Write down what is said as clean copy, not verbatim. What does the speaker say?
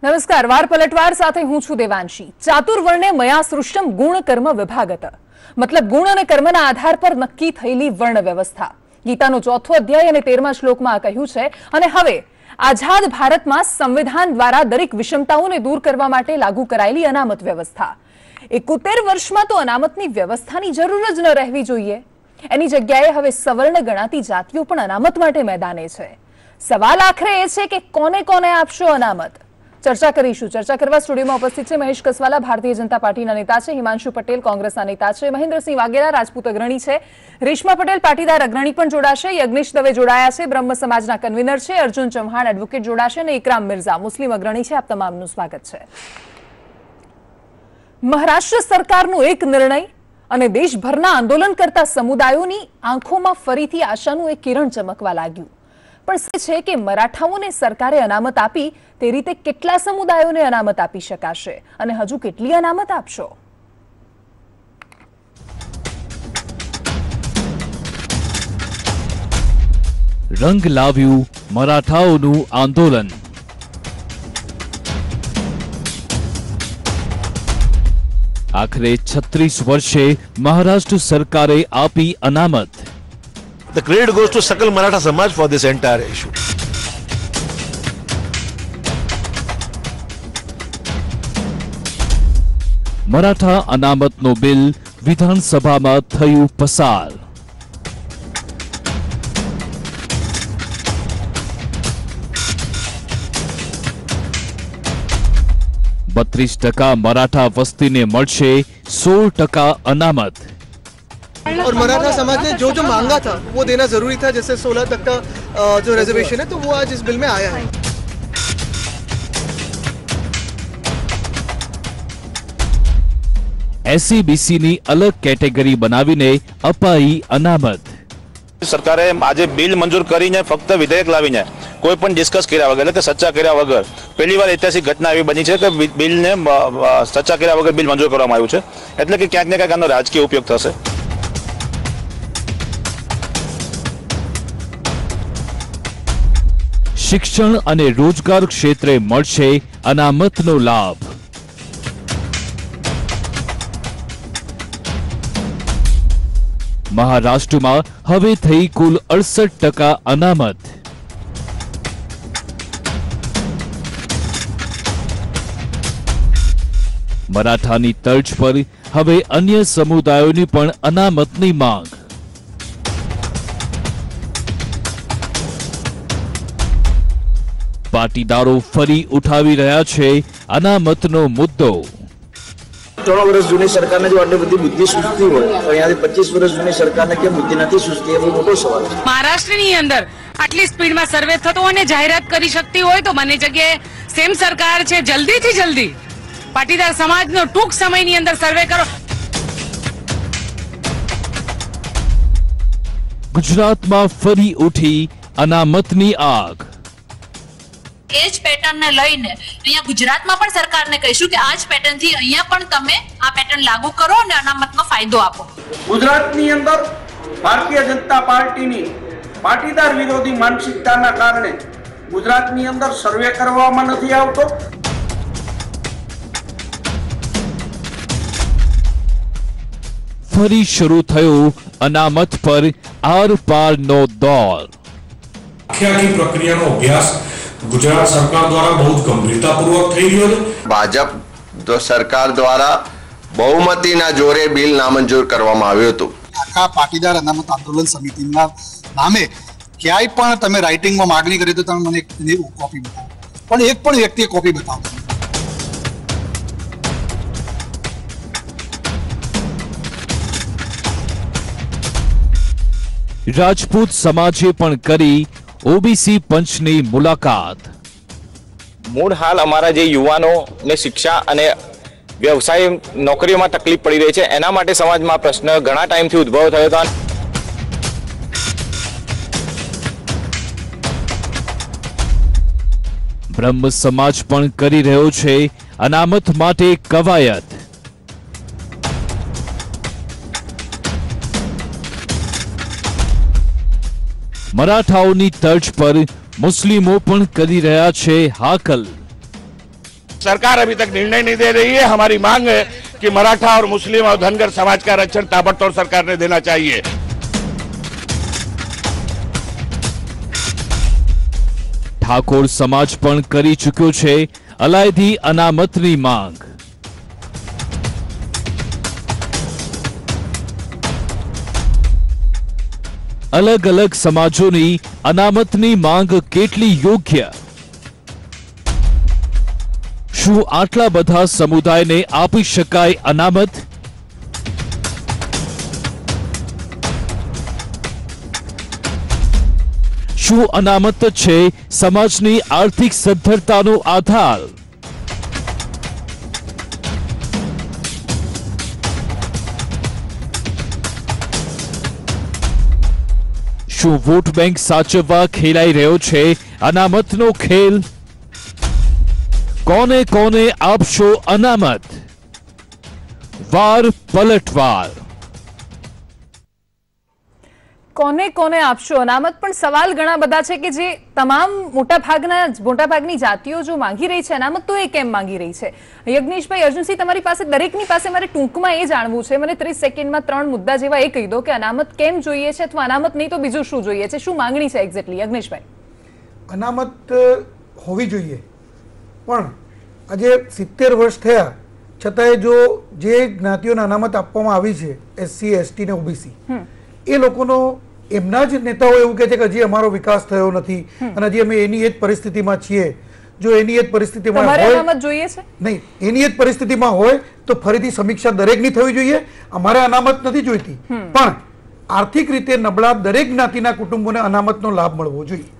નમસ્કાર, વાર પલટવાર સાથે હું છું દેવાંશી। ચાતુર્વર્ણે મયા સૃષ્ટમ ગુણ કર્મ વિભાગત, મતલબ ગુણ અને કર્મના આધાર પર નક્કી થયેલી વર્ણ વ્યવસ્થા। ગીતાનો 4થો અધ્યાય અને 13મા શ્લોકમાં કહ્યું છે। અને હવે આઝાદ ભારતમાં સંવિધાન દ્વારા દરેક વિષમતાઓને દૂર કરવા માટે લાગુ કરાયેલી અનામત વ્યવસ્થા। 71 વર્ષમાં તો અનામતની વ્યવસ્થાની જરૂર જ ન રહેવી જોઈએ। એની જગ્યાએ હવે સવર્ણ ગણાતી જાતિઓ પણ અનામત માટે મેદાને છે। સવાલ આખરે એ છે કે કોને કોને આપશો અનામત? ચર્ચા કરીશું। ચર્ચા કરવા સ્ટુડિયોમાં ઉપસ્થિત છે મહેશ કસવાલા, ભારતીય જનતા પાર્ટીના નેતા છે, હિમાંશુ પટેલ કોંગ્રેસના નેતા છે, મહેન્દ્રસિંહ વાઘેલા રાજપૂત અગ્રણી છે, રેશમા પટેલ પાટીદાર અગ્રણી પણ જોડાશે, યજ્ઞેશ દવે જોડાયા છે, બ્રહ્મ સમાજના કન્વીનર છે, અર્જુન ચૌહાણ એડવોકેટ જોડાશે અને ઇકરામ મિર્ઝા મુસ્લિમ અગ્રણી છે। આપ તમામનું સ્વાગત છે। મહારાષ્ટ્ર સરકારનો એક નિર્ણય અને દેશભરના આંદોલન કરતા સમુદાયોની આંખોમાં ફરીથી આશાનું એક કિરણ ચમકવા લાગ્યું। પણ છે કે મરાઠાઓને સરકારે અનામત આપી તે રીતે કેટલા સમુદાયોને અનામત આપી શકાશે અને હજુ કેટલી અનામત આપશો? રંગ લાવ્યું મરાઠાઓનું આંદોલન। આખરે 36 વર્ષે મહારાષ્ટ્ર સરકારે આપી અનામત। The credit goes to Sakal Maratha Samaj for this entire issue. Maratha અનામતનો બિલ વિધાનસભામાં થયું પસાર। %32 મરાઠા વસ્તીને મળશે 16% અનામત। और मराठा समाज ने जो जो मांगा था वो देना जरूरी था, जैसे 16 तक का जो रिजर्वेशन है, तो वो आज इस बिल में आया है। SC/BC ની અલગ કેટેગરી બનાવીને અપાઈ અનામત। સરકારે આજે બિલ મંજૂર કરીને ફક્ત વિધેયક લાવીને કોઈ પણ ડિસ્કસ કર્યા વગર, એટલે કે ચર્ચા કર્યા વગર પહેલી વાર ઐતિહાસિક ઘટના એવી બની છે કે બિલને ચર્ચા કર્યા વગર બિલ મંજૂર કરવામાં આવ્યું છે। એટલે કે ક્યાંક ને ક્યાંક આનો રાજકીય ઉપયોગ થશે। શિક્ષણ અને રોજગાર ક્ષેત્રે મળશે અનામતનો લાભ। મહારાષ્ટ્રમાં હવે થઈ કુલ 68% અનામત। મરાઠાની તર્જ પર હવે અન્ય સમુદાયોની પણ અનામતની માંગ। પાટીદારો ફરી ઉઠાવી રહ્યા છે અનામતનો મુદ્દો। 3 વર્ષ જૂની સરકારને જો આટલી બધી બુદ્ધિ સૂચતી હોય તો અહીંયાથી 25 વર્ષ જૂની સરકારને કેમ બુદ્ધિ નથી સૂચતી, એ બહુ મોટો સવાલ છે। મહારાષ્ટ્રની અંદર આટલી સ્પીડમાં સર્વે થતો અને જાહેરાત કરી શકતી હોય તો મને જગ્યાએ સેમ સરકાર છે, જલ્દીથી જલ્દી પાટીદાર સમાજનો ટૂંક સમયની અંદર સર્વે કરો। ગુજરાતમાં ફરી ઉઠી અનામતની આગ। એ જ પેટર્નને લઈને અહીંયા ગુજરાતમાં પણ સરકારને કહીશું કે આ જ પેટર્નથી અહીંયા પણ તમે આ પેટર્ન લાગુ કરો અને અનામતનો ફાયદો આપો। ગુજરાતની અંદર ભારતીય જનતા પાર્ટીની પાટીદાર વિરોધી માનસિકતાના કારણે ગુજરાતની અંદર સર્વે કરવામાં નથી આવતો। ફરી શરૂ થયો અનામત પર આર પારનો દોર। આખી પ્રક્રિયાનો અભ્યાસ ગુજરાત સરકાર દ્વારા બહુ ગંભીરતાપૂર્વક થઈ રહ્યો છે। ભાજપ સરકાર દ્વારા બહુમતીના જોરે બિલ નામંજૂર કરવામાં આવ્યું હતું। આખા પાટીદાર અનામત આંદોલન સમિતિના નામે ક્યાંય પણ તમે રાઇટિંગમાં માગણી કરી તો તમે મને એની કોપી બતાવો, પણ એક પણ વ્યક્તિએ કોપી બતાવો। રાજપૂત સમાજે પણ કરી ઓબીસી પંચની મુલાકાત। મૂળ હાલ અમારા જે યુવાનોને શિક્ષા અને વ્યવસાય નોકરીઓમાં તકલીફ પડી રહી છે, એના માટે સમાજમાં પ્રશ્ન ઘણા ટાઈમથી ઉદ્ભવ થયો હતો। બ્રહ્મ સમાજ પણ કરી રહ્યો છે અનામત માટે કવાયત। મરાઠાઓની તર્જ પર મુસ્લિમો પણ કરી રહ્યા છે હાકલ। सरकार अभी तक निर्णय नहीं दे रही है। हमारी मांग है कि मराठा और मुस्लिम और धनगर समाज का आरक्षण ताबड़तोड़ सरकार ने देना चाहिए। ઠાકોર સમાજ પણ કરી ચૂક્યો છે અલાયદી અનામતની માંગ। અલગ અલગ સમાજોની અનામતની માંગ કેટલી યોગ્ય? શું આટલા બધા સમુદાયને આપી શકાય અનામત? શું અનામત છે સમાજની આર્થિક સદ્ધરતાનો આધાર? શું વોટ બેંક સાચવવા ખેલાઈ રહ્યો છે અનામતનો ખેલ? કોને કોને આપશો અનામત? વાર પલટવાર। કોને કોને આપશો અનામત, પણ સવાલ ઘણા બધા છે કે જે તમામ મોટાભાગની જાતિઓ જો માંગી રહી છે અનામત, તો એ કેમ માંગી રહી છે? યજ્ઞેશભાઈ, અર્જુનસિંહ, તમારી પાસે દરેકની પાસે મારે ટૂંકમાં એ જાણવું છે, મને 30 સેકન્ડમાં 3 મુદ્દા જેવા એ કહી દો કે અનામત કેમ જોઈએ છે, અથવા અનામત નહીં તો બીજું શું જોઈએ છે, શું માંગણી છે એક્ઝેક્ટલી? યજ્ઞેશભાઈ, અનામત હોવી જોઈએ, પણ આજે 70 વર્ષ થયા છતાંય જો જે જ્ઞાતિઓને અનામત આપવામાં આવી છે, SC, ST ને OBC, એ લોકોનો એમના જ નેતાઓ એવું કહે છે કે હજી અમારો વિકાસ થયો નથી અને હજી અમે એની એ જ પરિસ્થિતિમાં છીએ। જો એની એ જ પરિસ્થિતિમાં હોય, અનામત જોઈએ છે નહીં, એની એ જ પરિસ્થિતિમાં હોય તો ફરીથી સમીક્ષા દરેકની થવી જોઈએ। અમારે અનામત નથી જોઈતી, પણ આર્થિક રીતે નબળા દરેક જ્ઞાતિના કુટુંબોને અનામતનો લાભ મળવો જોઈએ।